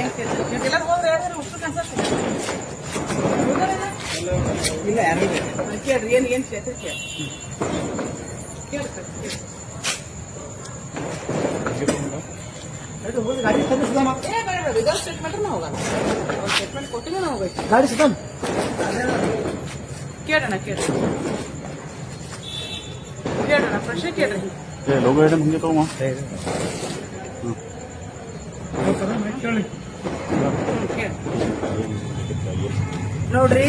ಎಲ್ಲರೂ ಹೋದ್ರೆ ಇಲ್ಲ ಯಾರು ಕೇಳ್ರಿ ಏನ್ ಕೇಳ್ರಿ ಗಾಡಿ ಸ್ಟೇಟ್ಮೆಂಟ್ ಹೋಗಲ್ಲ ಸ್ಟೇಟ್ಮೆಂಟ್ ಕೊಟ್ಟಿಗೆ ನಾವು ಹೋಗ್ಬೇಕು ಗಾಡಿ ಸಿದ್ದಂ ಕೇಳೋಣ ಪ್ರಶ್ನೆ ಕೇಳ್ರಿ ಲೋಗೋ ಐಟಮ್ ಹಿಂಗೆ ತಗೋ ನೋಡ್ರಿ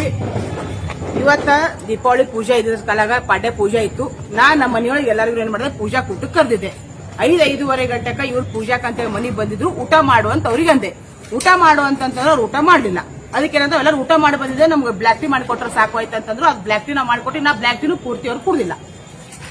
ಇವತ್ತ ದೀಪಾವಳಿ ಪೂಜೆ ಇದ್ರ ಕಾಲಾಗ ಪಾಡ್ಯ ಪೂಜೆ ಇತ್ತು ನಮ್ಮ ಮನೆಯೊಳಗೆ ಎಲ್ಲರಿಗೂ ಏನ್ ಮಾಡಿದ್ರೆ ಪೂಜಾ ಕೂಟಕ್ಕೆ ಕರೆದಿದ್ದೆ 5:05 ಗಂಟೆಕ ಇವ್ರು ಪೂಜಾಕಂತ ಮನೆಗೆ ಬಂದಿದ್ರು ಊಟ ಮಾಡುವಂತ ಅವ್ರಿಗೆ ಅಂದೆ ಊಟ ಮಾಡುವಂತಂದ್ರೆ ಅವ್ರು ಊಟ ಮಾಡ್ಲಿಲ್ಲ ಅದಕ್ಕೇನಂದ್ರೆ ಎಲ್ಲರೂ ಊಟ ಮಾಡಿ ಬಂದಿದ್ದೆ ನಮ್ಗೆ ಬ್ಲಾಕ್ ಟೀ ಮಾಡಿಕೊಟ್ರೆ ಸಾಕು ಆಯ್ತು ಅಂತಂದ್ರು ಅದು ಬ್ಲಾಕ್ ಟೀ ನಾ ಮಾಡ್ಕೊಟ್ಟು ನಾ ಬ್ಲಾಕ್ ಟೀನು ಪೂರ್ತಿ ಅವ್ರು ಕುಡ್ದಿಲ್ಲ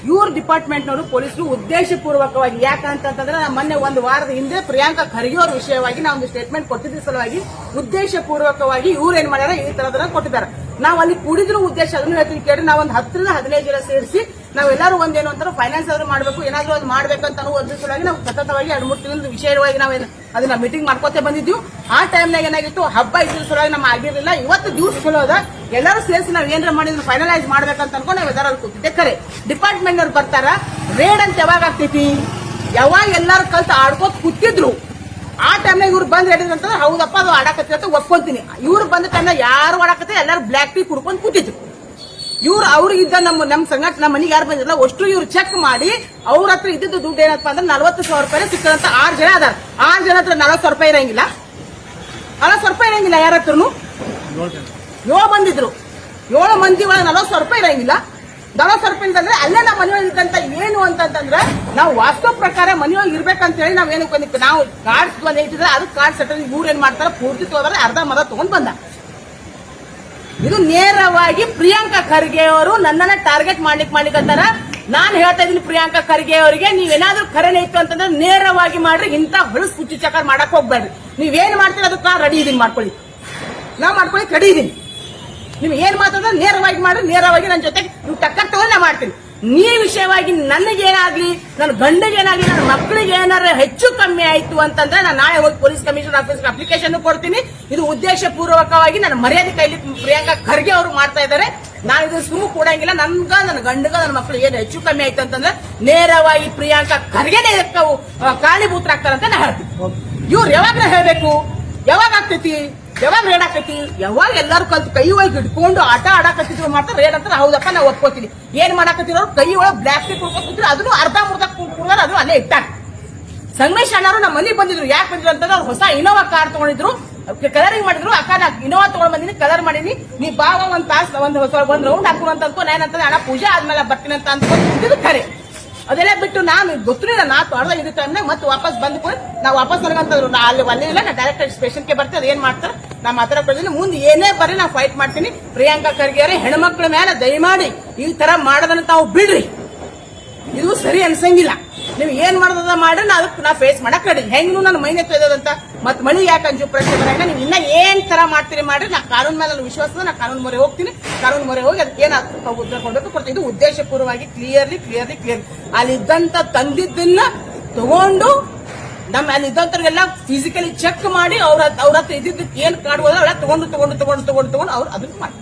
ಇವ್ರ ಡಿಪಾರ್ಟ್ಮೆಂಟ್ನವರು ಪೊಲೀಸರು ಉದ್ದೇಶಪೂರ್ವಕವಾಗಿ ಯಾಕಂತಂದ್ರೆ ಮೊನ್ನೆ ಒಂದು ವಾರದ ಹಿಂದೆ ಪ್ರಿಯಾಂಕಾ ಖರ್ಗೆ ಅವ್ರ ವಿಷಯವಾಗಿ ನಾವು ಒಂದು ಸ್ಟೇಟ್ಮೆಂಟ್ ಕೊಟ್ಟಿದ್ದ ಸಲುವಾಗಿ ಉದ್ದೇಶಪೂರ್ವಕವಾಗಿ ಇವ್ರು ಏನ್ ಮಾಡ್ಯಾರ ಈ ತರದನ್ನ ಕೊಟ್ಟಿದ್ದಾರೆ ನಾವು ಅಲ್ಲಿ ಕೂಡಿದ್ರು ಉದ್ದೇಶ ಅದನ್ನು ಹೇಳ್ತೀನಿ ಕೇಳಿ ನಾವು ಒಂದು 10 ರಿಂದ 15 ಜನ ಸೇರಿಸಿ ನಾವೆಲ್ಲರೂ ಒಂದೇನು ಅಂತಾರೆ ಫೈನಾನ್ಸ್ ಆದ್ರೂ ಮಾಡಬೇಕು ಏನಾದ್ರೂ ಅದು ಮಾಡ್ಬೇಕಂತ ಒಂದು ಸಲುವಾಗಿ ನಾವು ಸತತವಾಗಿ 2-3 ತಿಂಗಳ ವಿಷಯವಾಗಿ ನಾವೇನು ಅದನ್ನ ಮೀಟಿಂಗ್ ಮಾಡ್ಕೋತೇ ಬಂದಿದ್ವಿ ಆ ಟೈಮ್ನಾಗ ಏನಾಗಿತ್ತು ಹಬ್ಬ ಇದ್ರ ಸಲುವಾಗಿ ನಮ್ಗೆ ಆಗಿರಲಿಲ್ಲ ಇವತ್ತು ದಿವಸ ಚಲೋ ಅದ ಎಲ್ಲರೂ ಸೇರಿಸಿ ನಾವ್ ಏನಾರ ಮಾಡಿದ್ರು ಫೈನಲೈಸ್ ಮಾಡ್ಬೇಕಂತ ಅನ್ಕೊಂಡು ನಾವು ಎಲ್ಲರೂ ಕೂತಿದ್ದೆ ಕರೆ ಡಿಪಾರ್ಟ್ಮೆಂಟ್ ಅವ್ರು ಬರ್ತಾರ ರೇಡ್ ಅಂತ ಯಾವಾಗ ಆಗ್ತೈತಿ ಯಾವಾಗ ಎಲ್ಲಾರು ಕಲ್ತು ಆಡ್ಕೋತ ಕೂತಿದ್ರು ಆ ಟೈಮ್ನಾಗ ಇವ್ರು ಬಂದ್ ಹೇಳಿದ್ರು ಅಂತಂದ್ರೆ ಹೌದಪ್ಪ ಅದು ಆಡಾಕತ್ತಿ ಅಂತ ಒಪ್ಕೊಂತೀನಿ ಇವ್ರು ಬಂದ ಟೈಮ್ನಾಗ ಯಾರು ಆಡಾಕತ್ತೆ ಎಲ್ಲರೂ ಬ್ಲಾಕ್ ಟೀ ಕುಡ್ಕೊಂಡು ಕೂತಿದ್ರು ಇವ್ರು ಅವ್ರಿಗಿದ್ದ ನಮ್ಮ ಸಂಘಟ ನಮ್ಮ ಮನೆಗೆ ಯಾರು ಬಂದಿರಲ್ಲ ಅಷ್ಟು ಇವ್ರು ಚೆಕ್ ಮಾಡಿ ಅವ್ರ ಹತ್ರ ಇದ್ದಿದ್ದು ದುಡ್ಡು ಏನಪ್ಪ ಅಂದ್ರೆ 40,000 ರೂಪಾಯಿ ಸಿಕ್ಕಂತ 6 ಜನ ಅದಾರ 6 ಜನ ಹತ್ರ 40,000 ರೂಪಾಯಿ ಇರಂಗಿಲ್ಲ 40,000 ರೂಪಾಯಿ ಇರಂಗಿಲ್ಲ ಯಾರ ಹತ್ರನು 7 ಬಂದಿದ್ರು 7 ಮಂದಿ ಒಳಗೆ 40,000 ರೂಪಾಯಿ ಇರಂಗಿಲ್ಲ 40,000 ರೂಪಾಯಿ ಅಂತಂದ್ರೆ ಅಲ್ಲೇ ನಮ್ಮ ಮನೆಯೊಳಗೆ ಇದ್ದಂತ ಏನು ಅಂತಂದ್ರೆ ನಾವು ವಾಸ್ತವ ಪ್ರಕಾರ ಮನೆಯೊಳಗೆ ಇರ್ಬೇಕಂತ ಹೇಳಿ ನಾವ್ ಏನಕ್ಕೆ ಬಂದಿತ್ತು ನಾವು ಕಾರ್ಡ್ ಬಂದ್ ಇಟ್ಟಿದ್ರೆ ಅದು ಕಾರ್ಡ್ ಸೆಟಲ್ ಇವ್ರು ಏನ್ ಮಾಡ್ತಾರೆ ಪೂರ್ತಿ ತಗೋದ್ರೆ ಅರ್ಧ ಮದ ತಗೊಂಡ್ ಬಂದ ಇದು ನೇರವಾಗಿ ಪ್ರಿಯಾಂಕಾ ಖರ್ಗೆ ಅವರು ನನ್ನನ್ನ ಟಾರ್ಗೆಟ್ ಮಾಡ್ಲಿಕ್ಕಂತಾರ ನಾನು ಹೇಳ್ತಾ ಇದೀನಿ ಪ್ರಿಯಾಂಕಾ ಖರ್ಗೆ ಅವರಿಗೆ ನೀವೇನಾದ್ರೂ ಖರೇನೆ ಇತ್ತು ಅಂತಂದ್ರೆ ನೇರವಾಗಿ ಮಾಡ್ರಿ ಇಂತ ಹೊಳಸ್ ಹುಚ್ಚಿ ಚಕರ್ ಮಾಡಕ್ ಹೋಗ್ಬೇಡ್ರಿ ನೀವೇನ್ ಮಾಡ್ತೀರಿ ಅದಕ್ಕೆ ರೆಡಿ ಇದೀನಿ ಮಾಡ್ಕೊಳ್ಳಿ ನಾ ಮಾಡ್ಕೊಳ್ಳಿ ರೆಡಿ ಇದೀನಿ ನೀವು ಏನ್ ಮಾತಾಡಿದ್ರೆ ನೇರವಾಗಿ ಮಾಡ್ರಿ ನೇರವಾಗಿ ನನ್ನ ಜೊತೆಗೆ ನೀವು ಟಕ್ಕರ್ ತಗೊಂಡು ನಾ ಮಾಡ್ತೀನಿ ನೀ ವಿಷಯವಾಗಿ ನನಗೇನಾಗ್ಲಿ ನನ್ನ ಗಂಡಗೇನಾಗ್ಲಿ ನನ್ನ ಮಕ್ಕಳಿಗೆ ಏನಾರ ಹೆಚ್ಚು ಕಮ್ಮಿ ಆಯ್ತು ಅಂತಂದ್ರೆ ನಾನು ನಾಳೆ ಹೋಗಿ ಪೊಲೀಸ್ ಕಮಿಷನರ್ ಆಫೀಸ್ಗೆ ಅಪ್ಲಿಕೇಶನ್ ಕೊಡ್ತೀನಿ ಇದು ಉದ್ದೇಶ ಪೂರ್ವಕವಾಗಿ ನನ್ನ ಮರ್ಯಾದೆ ಕೈಲಿ ಪ್ರಿಯಾಂಕಾ ಖರ್ಗೆ ಅವರು ಮಾಡ್ತಾ ಇದ್ದಾರೆ ನಾನು ಇದು ಸುಮ್ಮನೆ ಕೊಡಂಗಿಲ್ಲ ನನ್ನ ಗಂಡಗ ನನ್ನ ಮಕ್ಕಳಿಗೆ ಏನು ಹೆಚ್ಚು ಕಮ್ಮಿ ಆಯ್ತು ಅಂತಂದ್ರೆ ನೇರವಾಗಿ ಪ್ರಿಯಾಂಕಾ ಖರ್ಗೆನೇ ಕಾರಣೀಭೂತರಾಗ್ತಾರಂತ ನಾ ಹೇಳ್ತೀನಿ ಇವ್ರು ಯಾವಾಗ ಹೇಳ್ಬೇಕು ಯಾವಾಗ ಆಗ್ತೈತಿ ಯಾವಾಗ ರೇಡ್ ಆಕೈತಿ ಯಾವಾಗ ಎಲ್ಲಾರು ಕಲ್ತು ಕೈ ಒಳಗೆ ಇಟ್ಕೊಂಡು ಆಟ ಆಡಾಕತ್ತಿದ್ರು ಮಾಡ್ತಾರೆ ರೇಡ್ ಅಂತ ಹೌದಪ್ಪ ನಾವು ಒಪ್ಕೋತೀನಿ ಏನ್ ಮಾಡಾಕತ್ತಿರೋ ಕೈ ಒಳಗೆ ಬ್ಲಾಕ್ ಟೀ ಕುಡ್ಕೊತಿದ್ರು ಅದನ್ನು ಅರ್ಧ ಮುರ್ದ ಕುಡ್ದಾರ ಅದು ಅಲ್ಲೇ ಇಟ್ಟಾಕ ಸಂಗಮೇಶ್ ಅಣ್ಣರು ನಮ್ಮ ಮನೆಗೆ ಬಂದಿದ್ರು ಯಾಕೆ ಬಂದಿದ್ರು ಅಂತಂದ್ರೆ ಅವ್ರು ಹೊಸ ಇನೋವಾ ಕಾರ್ ತಗೊಂಡಿದ್ರು ಕಲರಿಂಗ್ ಮಾಡಿದ್ರು ಅಕ್ಕ ನಾ ಇನೋವಾ ತಗೊಂಡ್ ಬಂದಿನಿ ಕಲರ್ ಮಾಡೀನಿ ನೀ ಬಾವ ಒಂದ್ ತಾಸ್ ಒಂದ್ ರೌಂಡ್ ಹಾಕೋಣ ಅಂತ ಅನ್ಕೊ ಏನಂತಂದ್ರೆ ಅಣ್ಣ ಪೂಜೆ ಆದ್ಮೇಲೆ ಬರ್ತೀನಿ ಅಂತ ಅನ್ಕೊಂಡು ಖರೆ ಅದೆಲ್ಲ ಬಿಟ್ಟು ನಾನು ಗೊತ್ತಿಲ್ಲ ನಾ ಅರ್ಧ ಇದ್ದ ಟೈಮ್ನಾಗ ಮತ್ತೆ ವಾಪಸ್ ಬಂದ್ಕೊಂಡು ನಾವು ವಾಪಸ್ ನನಗಂತಂದ್ರು ಅಲ್ಲಿ ಇಲ್ಲ ನಾ ಡೈರೆಕ್ಟ್ ಸ್ಟೇಷನ್ಗೆ ಬರ್ತೀನಿ ಅದೇನ್ ಮಾಡ್ತಾರೆ ನಾ ಮಾತಾಡ್ಕೊಳ್ತೀನಿ ಮುಂದೆ ಏನೇ ಬರ್ರಿ ನಾ ಫೈಟ್ ಮಾಡ್ತೀನಿ ಪ್ರಿಯಾಂಕಾ ಖರ್ಗೆ ಅವರೇ ಹೆಣ್ಮಕ್ಳ ಮೇಲೆ ದಯಮಾಡಿ ಈ ತರ ಮಾಡೋದನ್ನ ತಾವು ಬಿಡ್ರಿ ಇದು ಸರಿ ಅನ್ಸಂಗಿಲ್ಲ ನೀವು ಏನ್ ಮಾಡೋದ ಮಾಡ್ರಿ ನಾ ಅದಕ್ಕೆ ನಾ ಫೇಸ್ ಮಾಡಕ್ ರೆಡಿ ಹೆಂಗೂ ನನ್ನ ಮೈನೆ ತೊಯ್ದಂತ ಮತ್ ಮಳಿ ಯಾಕೆ ಅಂಜು ಪ್ರಶ್ನೆ ನೀವು ಇನ್ನ ಏನ್ ತರ ಮಾಡ್ತೀರಿ ಮಾಡ್ರಿ ನಾ ಕಾನೂನ್ ಮೇಲೆ ನನ್ನ ವಿಶ್ವಾಸ ನಾ ಕಾನೂನು ಮೊರೆ ಹೋಗ್ತೀನಿ ಕಾನೂನು ಮೊರೆ ಹೋಗಿ ಅದಕ್ಕೆ ಏನ್ ಉತ್ತರ ಕೊಡ್ಬೇಕು ಕೊಡ್ತೀನಿ ಇದು ಉದ್ದೇಶಪೂರ್ವವಾಗಿ ಕ್ಲಿಯರ್ಲಿ ಅಲ್ಲಿ ಇದ್ದಂತ ತಂದಿದ್ದನ್ನ ತಗೊಂಡು ನಮ್ಮ ಅಲ್ಲಿ ಇದ್ದಂತವ್ರಿಗೆಲ್ಲ ಫಿಸಿಕಲಿ ಚೆಕ್ ಮಾಡಿ ಅವ್ರ ಹತ್ರ ಇದ್ದಿದ್ದಕ್ಕೆ ಏನ್ ಕಾಡುವುದ ಅವಳ ತಗೊಂಡು ಅವ್ರು ಅದನ್ನ ಮಾಡಿ